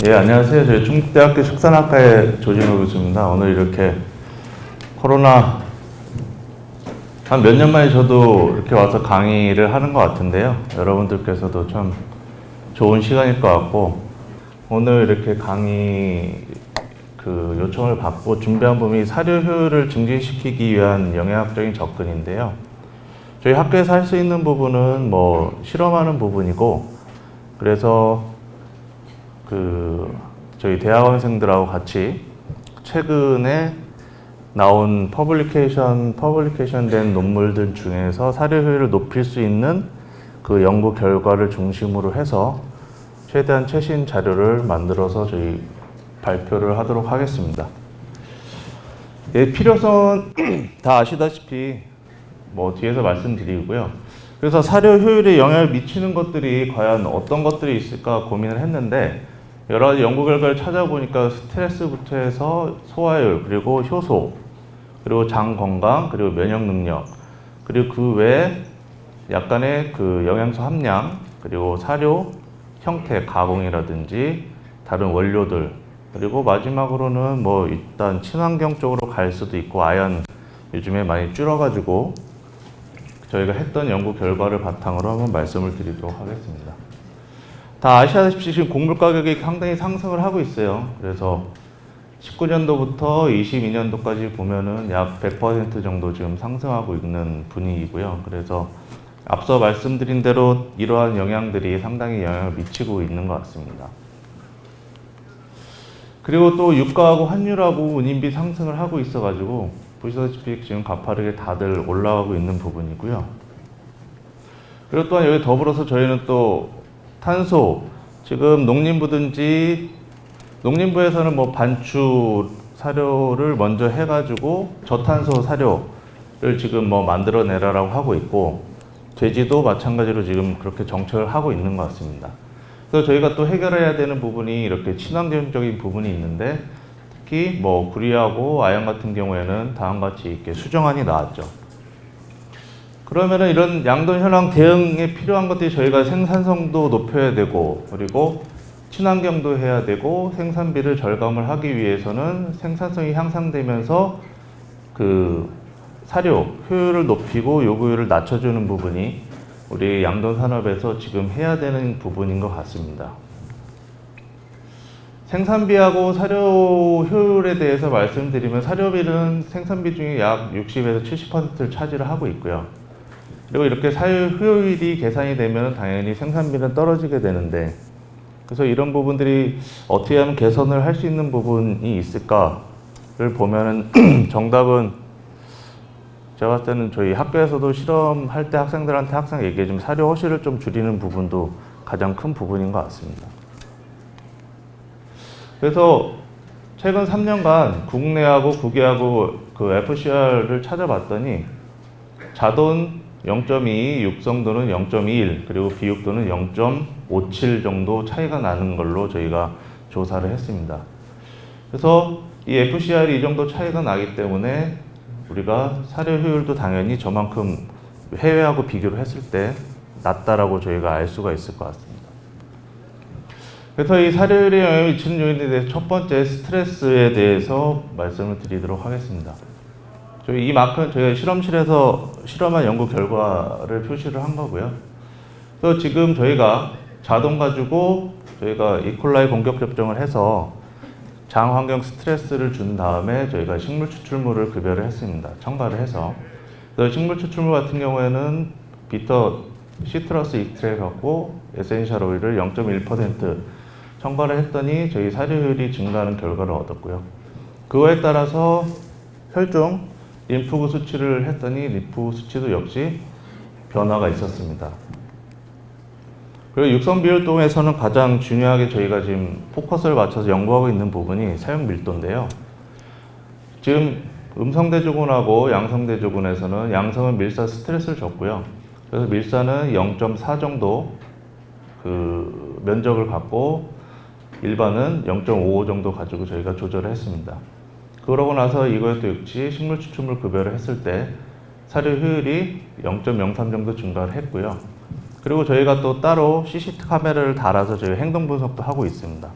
안녕하세요. 저희 충북대학교 식산학과의 조진호 교수입니다. 오늘 이렇게 코로나 한 몇 년 만에 저도 이렇게 와서 강의를 하는 것 같은데요. 여러분들께서도 참 좋은 시간일 것 같고, 오늘 이렇게 강의 요청을 받고 준비한 부분이 사료 효율을 증진시키기 위한 영양학적인 접근인데요. 저희 학교에서 할 수 있는 부분은 실험하는 부분이고, 그래서 저희 대학원생들하고 같이 최근에 나온 퍼블리케이션 된 논문들 중에서 사료 효율을 높일 수 있는 그 연구 결과를 중심으로 해서 최대한 최신 자료를 만들어서 저희 발표를 하도록 하겠습니다. 필요성은 다 아시다시피 뒤에서 말씀드리고요. 그래서 사료 효율에 영향을 미치는 것들이 과연 어떤 것들이 있을까 고민을 했는데, 여러 가지 연구 결과를 찾아보니까 스트레스부터 해서 소화율, 그리고 효소, 그리고 장 건강, 그리고 면역 능력, 그리고 그 외에 약간의 영양소 함량, 그리고 사료 형태, 가공이라든지 다른 원료들, 그리고 마지막으로는 일단 친환경 쪽으로 갈 수도 있고, 아연 요즘에 많이 줄어가지고 저희가 했던 연구 결과를 바탕으로 한번 말씀을 드리도록 하겠습니다. 다 아시다시피 지금 곡물 가격이 상당히 상승을 하고 있어요. 그래서 19년도부터 22년도까지 보면은 약 100% 정도 지금 상승하고 있는 분위기고요. 그래서 앞서 말씀드린 대로 이러한 영향들이 상당히 영향을 미치고 있는 것 같습니다. 그리고 또 유가하고 환율하고 운임비 상승을 하고 있어가지고 보시다시피 지금 가파르게 다들 올라가고 있는 부분이고요. 그리고 또한 여기 더불어서 저희는 또 탄소, 지금 농림부에서는 반추 사료를 먼저 해가지고 저탄소 사료를 지금 만들어내라라고 하고 있고, 돼지도 마찬가지로 지금 그렇게 정책을 하고 있는 것 같습니다. 그래서 저희가 또 해결해야 되는 부분이 이렇게 친환경적인 부분이 있는데, 특히 구리하고 아연 같은 경우에는 다음과 같이 이렇게 수정안이 나왔죠. 그러면은 이런 양돈 현황 대응에 필요한 것들이 저희가 생산성도 높여야 되고, 그리고 친환경도 해야 되고, 생산비를 절감을 하기 위해서는 생산성이 향상되면서 사료 효율을 높이고 요구율을 낮춰주는 부분이 우리 양돈 산업에서 지금 해야 되는 부분인 것 같습니다. 생산비하고 사료 효율에 대해서 말씀드리면, 사료비는 생산비 중에 약 60에서 70%를 차지를 하고 있고요. 그리고 이렇게 사료 효율이 계산이 되면 당연히 생산비는 떨어지게 되는데, 그래서 이런 부분들이 어떻게 하면 개선을 할 수 있는 부분이 있을까를 보면은 정답은 제가 봤을 때는 저희 학교에서도 실험할 때 학생들한테 항상 얘기해주면 사료 허실을 좀 줄이는 부분도 가장 큰 부분인 것 같습니다. 그래서 최근 3년간 국내하고 국외하고 FCR을 찾아봤더니 자돈 0.2, 육성도는 0.21, 그리고 비육도는 0.57 정도 차이가 나는 걸로 저희가 조사를 했습니다. 그래서 이 FCR이 이 정도 차이가 나기 때문에 우리가 사료 효율도 당연히 저만큼 해외하고 비교를 했을 때 낮다라고 저희가 알 수가 있을 것 같습니다. 그래서 이 사료율에 영향을 미치는 요인에 대해서 첫 번째 스트레스에 대해서 말씀을 드리도록 하겠습니다. 저희 이 마크는 저희가 실험실에서 실험한 연구 결과를 표시를 한 거고요. 그래서 지금 저희가 자동 가지고 저희가 이콜라이 공격 접종을 해서 장 환경 스트레스를 준 다음에 저희가 식물 추출물을 급여를 했습니다. 첨가를 해서. 그래서 식물 추출물 같은 경우에는 비터 시트러스 익스트랙 갖고 에센셜 오일을 0.1% 첨가를 했더니 저희 사료율이 증가하는 결과를 얻었고요. 그거에 따라서 혈중 림프구 수치를 했더니 림프 수치도 역시 변화가 있었습니다. 그리고 육성 비율동에서는 가장 중요하게 저희가 지금 포커스를 맞춰서 연구하고 있는 부분이 사육 밀도인데요. 지금 음성대조군하고 양성대조군에서는 양성은 밀사 스트레스를 줬고요. 그래서 밀사는 0.4 정도 면적을 갖고 일반은 0.55 정도 가지고 저희가 조절을 했습니다. 그러고 나서 이것도 역시 식물 추출물 급여를 했을 때 사료 효율이 0.03 정도 증가를 했고요. 그리고 저희가 또 따로 CCT 카메라를 달아서 저희 행동 분석도 하고 있습니다.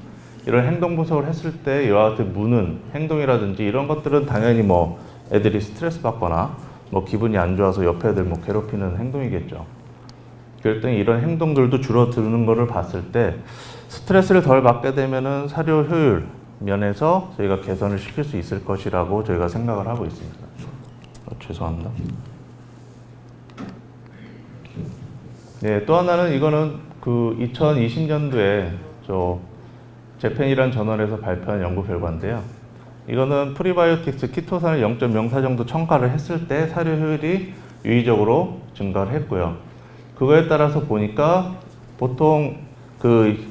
이런 행동 분석을 했을 때 이와 같은 무는 행동이라든지 이런 것들은 당연히 뭐 애들이 스트레스 받거나 뭐 기분이 안 좋아서 옆에 애들 뭐 괴롭히는 행동이겠죠. 그럴 때 이런 행동들도 줄어드는 것을 봤을 때 스트레스를 덜 받게 되면은 사료 효율 면에서 저희가 개선을 시킬 수 있을 것이라고 저희가 생각을 하고 있습니다. 죄송합니다. 네, 또 하나는 이거는 그 2020년도에 재팬이라는 저널에서 발표한 연구 결과인데요. 이거는 프리바이오틱스 키토산을 0.04 정도 첨가를 했을 때 사료 효율이 유의적으로 증가를 했고요. 그거에 따라서 보니까 보통 그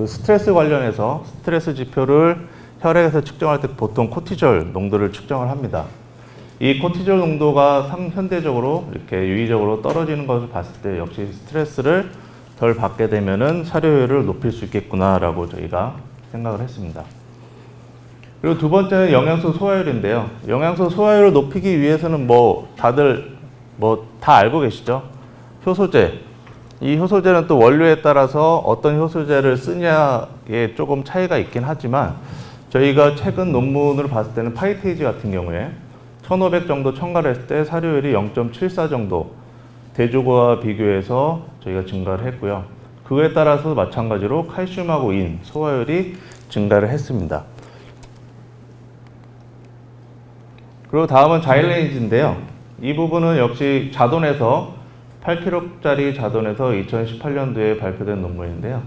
스트레스 관련해서 스트레스 지표를 혈액에서 측정할 때 보통 코티졸 농도를 측정을 합니다. 이 코티졸 농도가 현대적으로 이렇게 유의적으로 떨어지는 것을 봤을 때 역시 스트레스를 덜 받게 되면은 사료율을 높일 수 있겠구나라고 저희가 생각을 했습니다. 그리고 두 번째는 영양소 소화율인데요. 영양소 소화율을 높이기 위해서는 다들 다 알고 계시죠? 효소제. 이 효소제는 또 원료에 따라서 어떤 효소제를 쓰냐에 조금 차이가 있긴 하지만 저희가 최근 논문을 봤을 때는 파이테이지 같은 경우에 1500 정도 첨가를 했을 때 사료율이 0.74 정도 대조고와 비교해서 저희가 증가를 했고요. 그에 따라서 마찬가지로 칼슘하고 인, 소화율이 증가를 했습니다. 그리고 다음은 자일레니즈인데요. 이 부분은 역시 자돈에서 8kg짜리 자돈에서 2018년도에 발표된 논문인데요.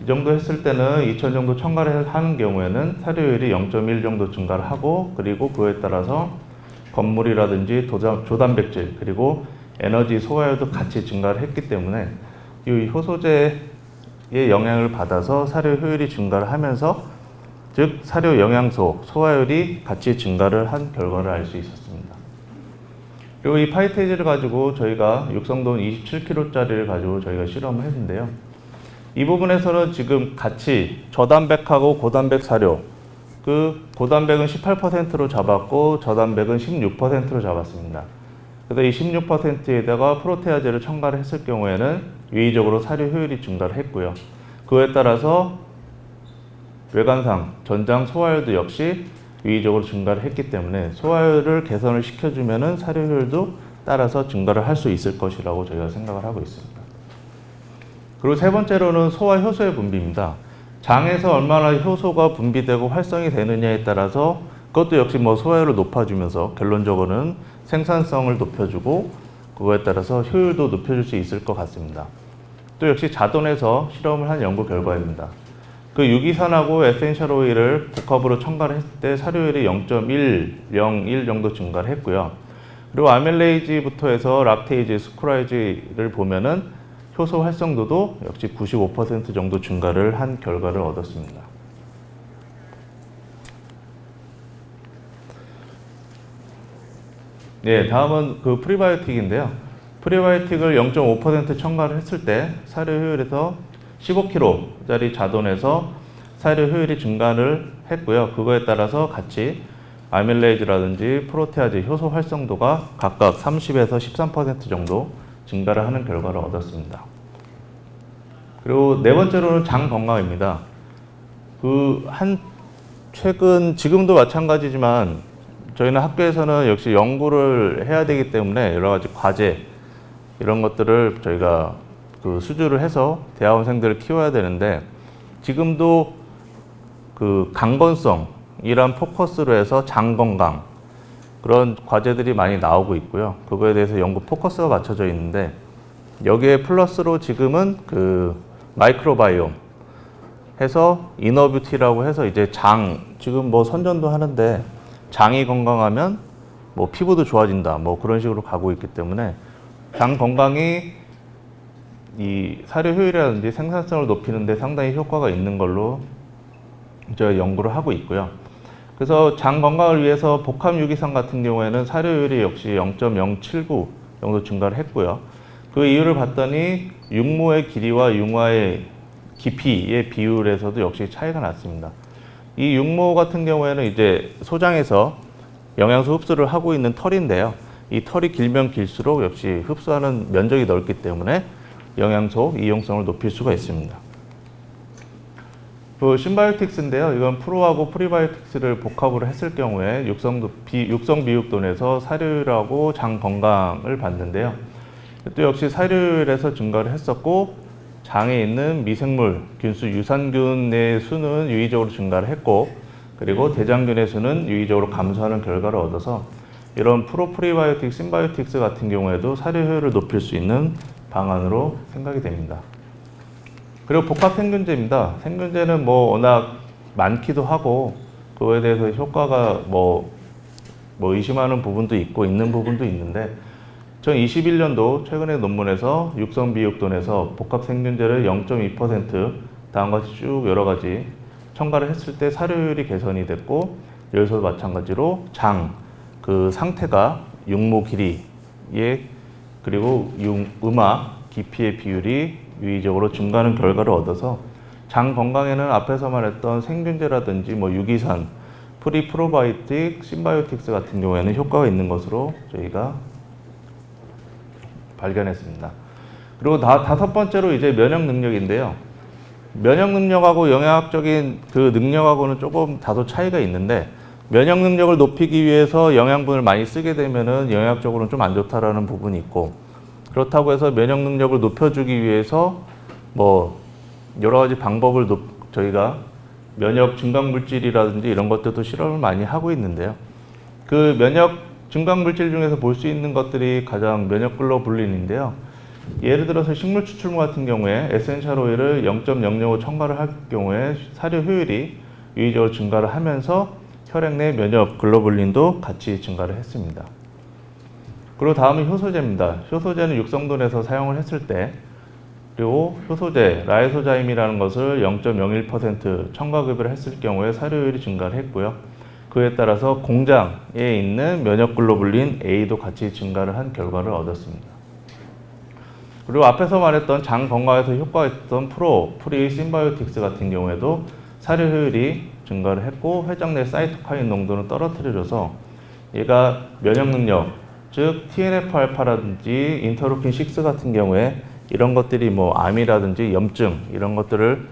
이 정도 했을 때는 2000 정도 첨가를 하는 경우에는 사료율이 0.1 정도 증가를 하고 그리고 그에 따라서 건물이라든지 조단백질 그리고 에너지 소화율도 같이 증가를 했기 때문에 이 효소제의 영향을 받아서 사료 효율이 증가를 하면서 즉 사료 영양소 소화율이 같이 증가를 한 결과를 알 수 있었습니다. 그리고 이 파이테이지를 가지고 저희가 육성돈 27kg짜리를 가지고 저희가 실험을 했는데요. 이 부분에서는 지금 같이 저단백하고 고단백 사료 그 고단백은 18%로 잡았고 저단백은 16%로 잡았습니다. 그래서 이 16%에다가 프로테아제를 첨가를 했을 경우에는 유의적으로 사료 효율이 증가를 했고요. 그에 따라서 외관상 전장 소화율도 역시 유의적으로 증가를 했기 때문에 소화율을 개선을 시켜주면은 사료 효율도 따라서 증가를 할 수 있을 것이라고 저희가 생각을 하고 있습니다. 그리고 세 번째로는 소화 효소의 분비입니다. 장에서 얼마나 효소가 분비되고 활성이 되느냐에 따라서 그것도 역시 소화율을 높아주면서 결론적으로는 생산성을 높여주고 그거에 따라서 효율도 높여줄 수 있을 것 같습니다. 또 역시 자돈에서 실험을 한 연구 결과입니다. 그 유기산하고 에센셜 오일을 복합으로 첨가를 했을 때 사료율이 0.101 정도 증가를 했고요. 그리고 아밀레이지부터 해서 락테이지, 스쿠라이지를 보면은 효소 활성도도 역시 95% 정도 증가를 한 결과를 얻었습니다. 네, 다음은 그 프리바이오틱인데요. 프리바이오틱을 0.5% 첨가를 했을 때 사료 효율에서 15kg짜리 자돈에서 사료 효율이 증가를 했고요. 그거에 따라서 같이 아밀레이즈라든지 프로테아제 효소 활성도가 각각 30에서 13% 정도 증가를 하는 결과를 얻었습니다. 그리고 네 번째로는 장 건강입니다. 최근 지금도 마찬가지지만 저희는 학교에서는 역시 연구를 해야 되기 때문에 여러 가지 과제 이런 것들을 저희가 수주를 해서 대학원생들을 키워야 되는데 지금도 강건성이란 포커스로 해서 장 건강 그런 과제들이 많이 나오고 있고요. 그거에 대해서 연구 포커스가 맞춰져 있는데 여기에 플러스로 지금은 마이크로바이옴 해서 이너뷰티라고 해서 이제 지금 선전도 하는데 장이 건강하면 피부도 좋아진다 그런 식으로 가고 있기 때문에 장 건강이 이 사료 효율이라든지 생산성을 높이는 데 상당히 효과가 있는 걸로 저희가 연구를 하고 있고요. 그래서 장 건강을 위해서 복합 유기산 같은 경우에는 사료율이 역시 0.079 정도 증가를 했고요. 그 이유를 봤더니 육모의 길이와 융화의 깊이의 비율에서도 역시 차이가 났습니다. 이 육모 같은 경우에는 이제 소장에서 영양소 흡수를 하고 있는 털인데요. 이 털이 길면 길수록 역시 흡수하는 면적이 넓기 때문에 영양소 이용성을 높일 수가 있습니다. 그 신바이오틱스인데요. 이건 프로하고 프리바이오틱스를 복합으로 했을 경우에 육성 비육돈에서 사료율하고 장 건강을 봤는데요. 또 역시 사료율에서 증가를 했었고 장에 있는 미생물, 균수, 유산균의 수는 유의적으로 증가를 했고 그리고 대장균의 수는 유의적으로 감소하는 결과를 얻어서 이런 프로프리바이오틱, 신바이오틱스 같은 경우에도 사료 효율을 높일 수 있는 방안으로 생각이 됩니다. 그리고 복합 생균제입니다. 생균제는 뭐 워낙 많기도 하고 그거에 대해서 효과가 뭐 의심하는 부분도 있고 있는 부분도 있는데 2021년도 최근의 논문에서 육성비육돈에서 복합 생균제를 0.2% 다음과 같이 쭉 여러 가지 첨가를 했을 때 사료율이 개선이 됐고 여기서도 마찬가지로 장, 그 상태가 육모 길이의 그리고 음화, 깊이의 비율이 유의적으로 증가하는 결과를 얻어서 장 건강에는 앞에서 말했던 생균제라든지 뭐 유기산, 프로바이오틱, 신바이오틱스 같은 경우에는 효과가 있는 것으로 저희가 발견했습니다. 그리고 다섯 번째로 이제 면역 능력인데요. 면역 능력하고 영양학적인 그 능력하고는 조금 다소 차이가 있는데 면역 능력을 높이기 위해서 영양분을 많이 쓰게 되면은 영양학적으로는 좀 안 좋다라는 부분이 있고 그렇다고 해서 면역 능력을 높여주기 위해서 뭐 여러 가지 방법을 저희가 면역 증강 물질이라든지 이런 것들도 실험을 많이 하고 있는데요. 그 면역 증강 물질 중에서 볼 수 있는 것들이 가장 면역 글로불린인데요. 예를 들어서 식물 추출물 같은 경우에 에센셜 오일을 0.005 첨가를 할 경우에 사료 효율이 유의적으로 증가를 하면서 혈액 내 면역 글로불린도 같이 증가를 했습니다. 그리고 다음은 효소제입니다. 효소제는 육성돈에서 사용을 했을 때 그리고 효소제, 라이소자임이라는 것을 0.01% 첨가급여를 했을 경우에 사료율이 증가를 했고요. 그에 따라서 공장에 있는 면역글로불린 A도 같이 증가를 한 결과를 얻었습니다. 그리고 앞에서 말했던 장 건강에서 효과가 있던 프리 신바이오틱스 같은 경우에도 사료 효율이 증가를 했고 회장 내 사이토카인 농도는 떨어뜨려져서 얘가 면역 능력, 즉 TNF-알파라든지 인터루킨 6 같은 경우에 이런 것들이 뭐 암이라든지 염증 이런 것들을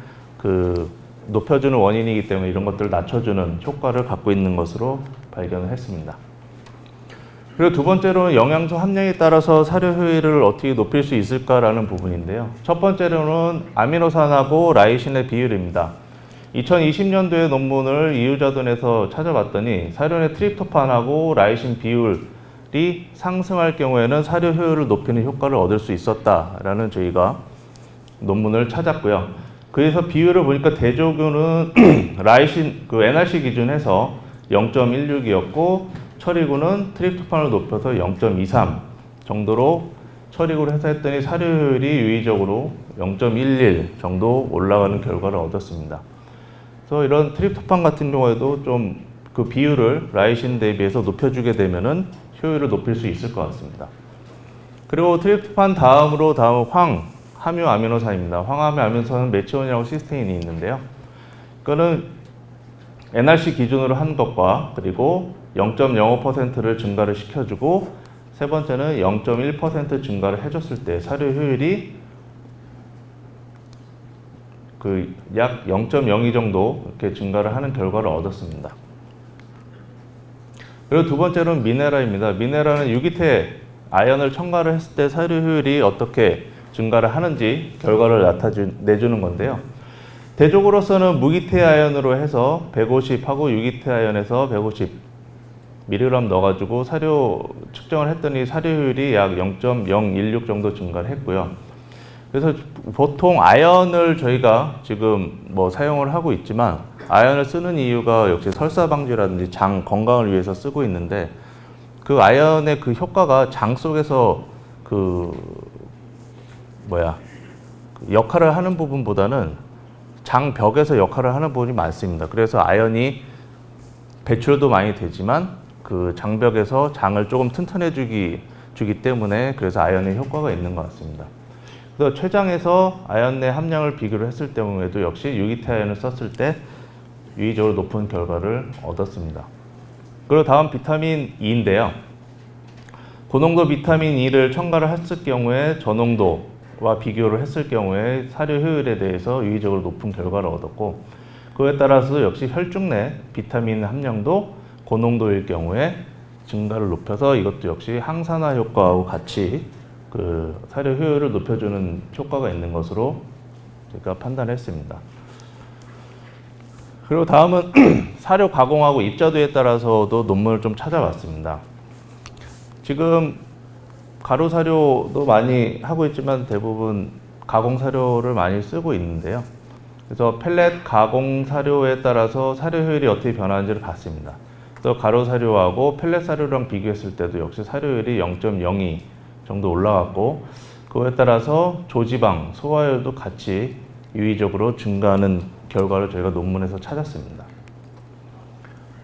높여주는 원인이기 때문에 이런 것들을 낮춰주는 효과를 갖고 있는 것으로 발견을 했습니다. 그리고 두 번째로는 영양소 함량에 따라서 사료 효율을 어떻게 높일 수 있을까라는 부분인데요. 첫 번째로는 아미노산하고 라이신의 비율입니다. 2020년도에 논문을 이유자돈에서 찾아봤더니 사료 내 트립토판하고 라이신 비율이 상승할 경우에는 사료 효율을 높이는 효과를 얻을 수 있었다라는 저희가 논문을 찾았고요. 그래서 비율을 보니까 대조균은 라이신 NRC 기준에서 0.16이었고 처리군은 트립토판을 높여서 0.23 정도로 처리군을 해서 했더니 사료율이 유의적으로 0.11 정도 올라가는 결과를 얻었습니다. 그래서 이런 트립토판 같은 경우에도 좀 그 비율을 라이신 대비해서 높여주게 되면은 효율을 높일 수 있을 것 같습니다. 그리고 트립토판 다음은 함유 아미노산입니다. 황함유 아미노산은 메치온이라고 시스테인이 있는데요. 이거는 NRC 기준으로 한 것과 그리고 0.05%를 증가를 시켜주고 세 번째는 0.1% 증가를 해줬을 때 사료 효율이 약 0.02 정도 이렇게 증가를 하는 결과를 얻었습니다. 그리고 두 번째로는 미네랄입니다. 미네랄은 유기태 아연을 첨가를 했을 때 사료 효율이 어떻게 증가를 하는지 결과를 내주는 건데요. 대조로서는 무기태 아연으로 해서 150하고 유기태 아연에서 150mg 넣어가지고 사료 측정을 했더니 사료 효율이 약 0.016 정도 증가를 했고요. 그래서 보통 아연을 저희가 지금 뭐 사용을 하고 있지만 아연을 쓰는 이유가 역시 설사 방지라든지 장 건강을 위해서 쓰고 있는데 그 아연의 그 효과가 장 속에서 역할을 하는 부분보다는 장벽에서 역할을 하는 부분이 많습니다. 그래서 아연이 배출도 많이 되지만 그 장벽에서 장을 조금 튼튼해 주기 때문에 그래서 아연의 효과가 있는 것 같습니다. 그래서 췌장에서 아연 내 함량을 비교를 했을 때에도 역시 유기태 아연을 썼을 때 유의적으로 높은 결과를 얻었습니다. 그리고 다음 비타민 E인데요. 고농도 비타민 E를 첨가를 했을 경우에 저농도와 비교를 했을 경우에 사료 효율에 대해서 유의적으로 높은 결과를 얻었고 그에 따라서 역시 혈중 내 비타민 함량도 고농도일 경우에 증가를 높여서 이것도 역시 항산화 효과하고 같이 그 사료 효율을 높여주는 효과가 있는 것으로 제가 판단했습니다. 그리고 다음은 사료 가공하고 입자도에 따라서도 논문을 좀 찾아봤습니다. 지금 가루 사료도 많이 하고 있지만 대부분 가공 사료를 많이 쓰고 있는데요. 그래서 펠렛 가공 사료에 따라서 사료 효율이 어떻게 변하는지를 봤습니다. 그래서 가루 사료하고 펠렛 사료랑 비교했을 때도 역시 사료율이 0.02 정도 올라갔고, 그거에 따라서 조지방, 소화율도 같이 유의적으로 증가하는 결과를 저희가 논문에서 찾았습니다.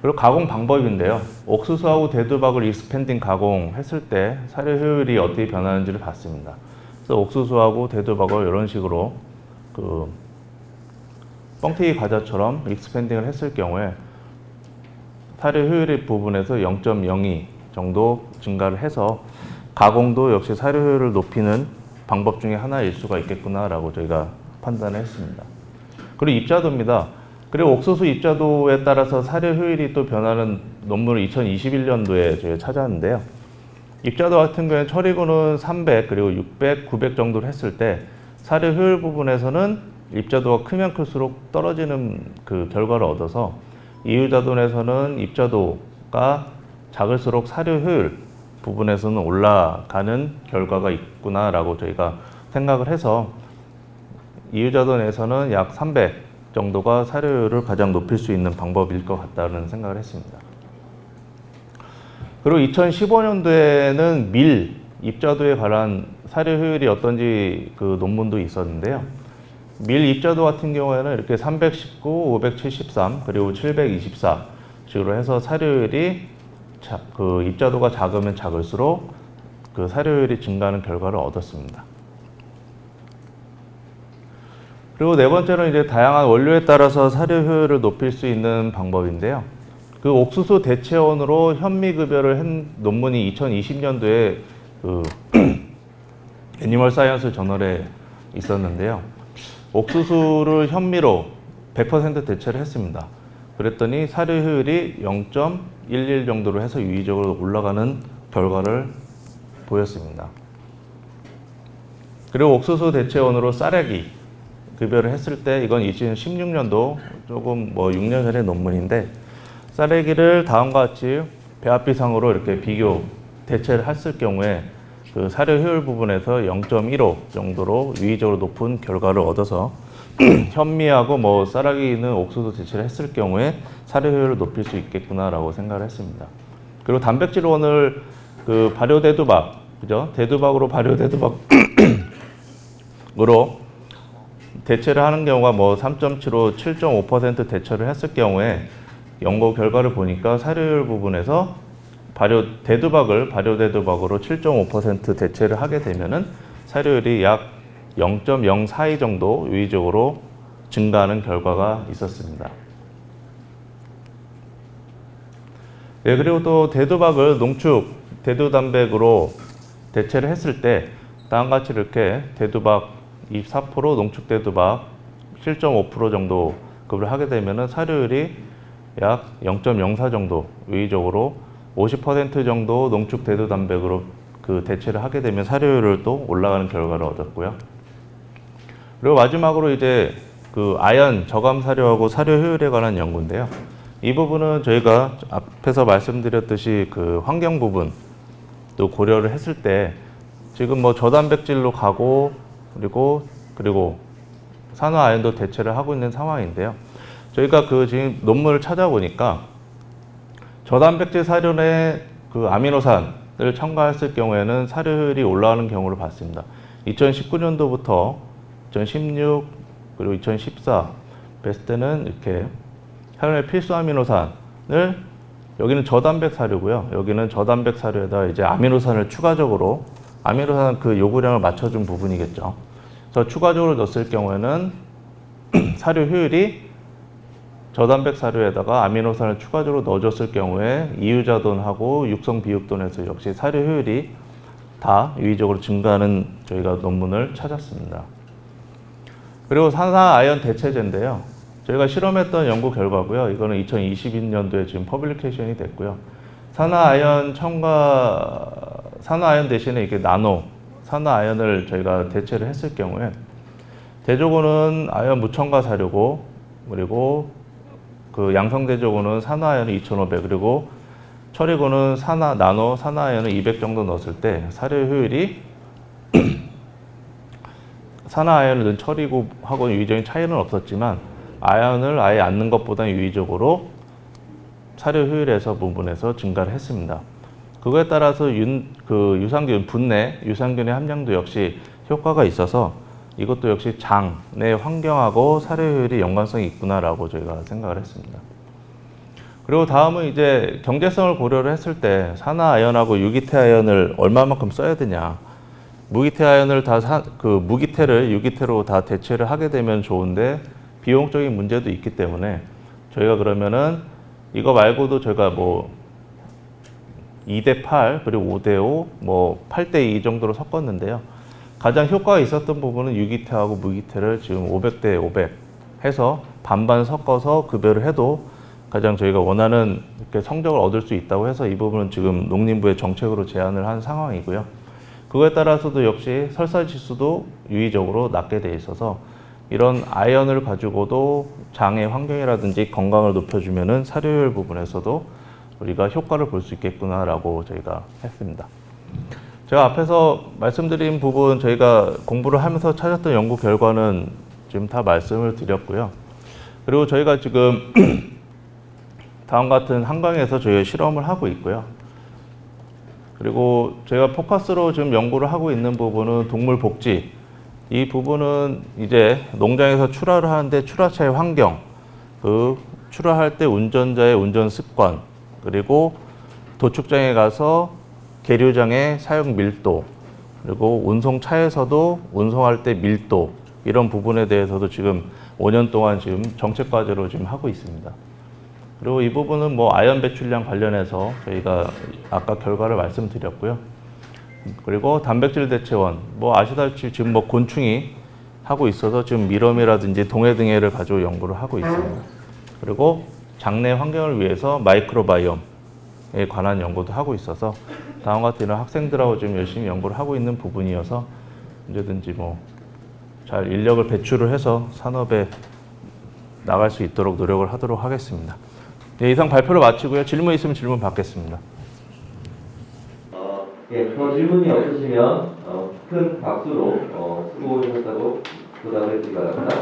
그리고 가공 방법인데요. 옥수수하고 대두박을 익스펜딩 가공했을 때 사료 효율이 어떻게 변하는지를 봤습니다. 그래서 옥수수하고 대두박을 이런 식으로 그 뻥튀기 과자처럼 익스펜딩을 했을 경우에 사료 효율의 부분에서 0.02 정도 증가를 해서 가공도 역시 사료 효율을 높이는 방법 중에 하나일 수가 있겠구나라고 저희가 판단을 했습니다. 그리고 입자도입니다. 그리고 옥수수 입자도에 따라서 사료 효율이 또 변하는 논문을 2021년도에 저희가 찾았는데요. 입자도 같은 경우에 처리고는 300, 그리고 600, 900 정도를 했을 때 사료 효율 부분에서는 입자도가 크면 클수록 떨어지는 그 결과를 얻어서 이유자돈에서는 입자도가 작을수록 사료 효율 부분에서는 올라가는 결과가 있구나라고 저희가 생각을 해서 이유자돈에서는 약 300 정도가 사료율을 가장 높일 수 있는 방법일 것 같다는 생각을 했습니다. 그리고 2015년도에는 밀 입자도에 관한 사료 효율이 어떤지 그 논문도 있었는데요. 밀 입자도 같은 경우에는 이렇게 319, 573, 그리고 724 식으로 해서 사료율이 그 입자도가 작으면 작을수록 그 사료율이 증가하는 결과를 얻었습니다. 그리고 네 번째는 이제 다양한 원료에 따라서 사료 효율을 높일 수 있는 방법인데요. 그 옥수수 대체원으로 현미급여를 한 논문이 2020년도에 그 애니멀 사이언스 저널에 있었는데요. 옥수수를 현미로 100% 대체를 했습니다. 그랬더니 사료 효율이 0.11 정도로 해서 유의적으로 올라가는 결과를 보였습니다. 그리고 옥수수 대체원으로 쌀래기 급여를 했을 때 이건 2016년도 조금 6년 전의 논문인데 쌀래기를 다음과 같이 배합비상으로 이렇게 비교 대체를 했을 경우에 그 사료 효율 부분에서 0.15 정도로 유의적으로 높은 결과를 얻어서 현미하고 쌀아기는 옥수수 대체를 했을 경우에 사료 효율을 높일 수 있겠구나라고 생각을 했습니다. 그리고 단백질원을 그 발효 대두박, 그죠? 대두박으로 발효 대두박으로 대체를 하는 경우가 3.75, 7.5% 대체를 했을 경우에 연구 결과를 보니까 사료율 부분에서 발효 대두박으로 7.5% 대체를 하게 되면은 사료율이 약 0.042 정도 유의적으로 증가하는 결과가 있었습니다. 네, 그리고 또 대두박을 농축 대두단백으로 대체를 했을 때 다음과 같이 이렇게 대두박 24%, 농축 대두박 7.5% 정도 급을 하게 되면은 사료율이 약 0.04 정도 유의적으로 50% 정도 농축 대두단백으로 그 대체를 하게 되면 사료율을 또 올라가는 결과를 얻었고요. 그리고 마지막으로 이제 그 아연 저감 사료하고 사료 효율에 관한 연구인데요. 이 부분은 저희가 앞에서 말씀드렸듯이 그 환경 부분 또 고려를 했을 때 지금 저단백질로 가고 그리고 산화 아연도 대체를 하고 있는 상황인데요. 저희가 그 지금 논문을 찾아보니까 저단백질 사료에 그 아미노산을 첨가했을 경우에는 사료 효율이 올라가는 경우를 봤습니다. 2019년도부터 2016 그리고 2014 봤을 때는 이렇게 사료의 필수 아미노산을 여기는 저단백 사료고요. 여기는 저단백 사료에다 이제 아미노산을 추가적으로 아미노산 그 요구량을 맞춰준 부분이겠죠. 그래서 추가적으로 넣었을 경우에는 사료 효율이 저단백 사료에다가 아미노산을 추가적으로 넣어줬을 경우에 이유자돈하고 육성 비육돈에서 역시 사료 효율이 다 유의적으로 증가하는 저희가 논문을 찾았습니다. 그리고 산화 아연 대체제인데요. 저희가 실험했던 연구 결과고요. 이거는 2022년도에 지금 퍼블리케이션이 됐고요. 산화아연 산화아연 대신에 이게 산화아연을 저희가 대체를 했을 경우에 대조고는 아연 무첨가 사료고, 그리고 그 양성대조고는 산화아연을 2,500, 그리고 처리고는 산화아연을 200 정도 넣었을 때 사료 효율이 산화아연을 넣은 처리고하고 유의적인 차이는 없었지만 아연을 아예 안 넣은 것보다는 유의적으로 사료 효율에서 부분에서 증가를 했습니다. 그거에 따라서 유산균 분내, 유산균의 함량도 역시 효과가 있어서 이것도 역시 장내 환경하고 사료 효율이 연관성이 있구나라고 저희가 생각을 했습니다. 그리고 다음은 이제 경제성을 고려를 했을 때 산화아연하고 유기태아연을 얼마만큼 써야 되냐. 무기태아연을 무기태를 유기태로 다 대체를 하게 되면 좋은데 비용적인 문제도 있기 때문에 저희가 그러면은 이거 말고도 저희가 뭐 2대8 그리고 5대5 뭐 8대2 정도로 섞었는데요. 가장 효과가 있었던 부분은 유기태하고 무기태를 지금 500대 500 해서 반반 섞어서 급여를 해도 가장 저희가 원하는 이렇게 성적을 얻을 수 있다고 해서 이 부분은 지금 농림부의 정책으로 제안을 한 상황이고요. 그거에 따라서도 역시 설사지수도 유의적으로 낮게 돼 있어서 이런 아연을 가지고도 장의 환경이라든지 건강을 높여주면은 사료율 부분에서도 우리가 효과를 볼 수 있겠구나라고 저희가 했습니다. 제가 앞에서 말씀드린 부분 저희가 공부를 하면서 찾았던 연구 결과는 지금 다 말씀을 드렸고요. 그리고 저희가 지금 다음 같은 한강에서 저희가 실험을 하고 있고요. 그리고 저희가 포커스로 지금 연구를 하고 있는 부분은 동물 복지. 이 부분은 이제 농장에서 출하를 하는데 출하차의 환경, 출하할 때 운전자의 운전 습관, 그리고 도축장에 가서 계류장의 사용 밀도, 그리고 운송차에서도 운송할 때 밀도, 이런 부분에 대해서도 지금 5년 동안 지금 정책 과제로 지금 하고 있습니다. 그리고 이 부분은 뭐 아연 배출량 관련해서 저희가 아까 결과를 말씀드렸고요. 그리고 단백질 대체원, 뭐 아시다시피 지금 뭐 곤충이 하고 있어서 지금 미럼이라든지 동해등해를 가지고 연구를 하고 있습니다. 그리고 장내 환경을 위해서 마이크로바이옴에 관한 연구도 하고 있어서 다음 같은 이런 학생들하고 지금 열심히 연구를 하고 있는 부분이어서 언제든지 뭐 잘 인력을 배출을 해서 산업에 나갈 수 있도록 노력을 하도록 하겠습니다. 네, 이상 발표를 마치고요. 질문 있으면 질문 받겠습니다. 예, 더 질문이 없으시면 큰 박수로 수고하셨다고 부탁을 드리기 바랍니다.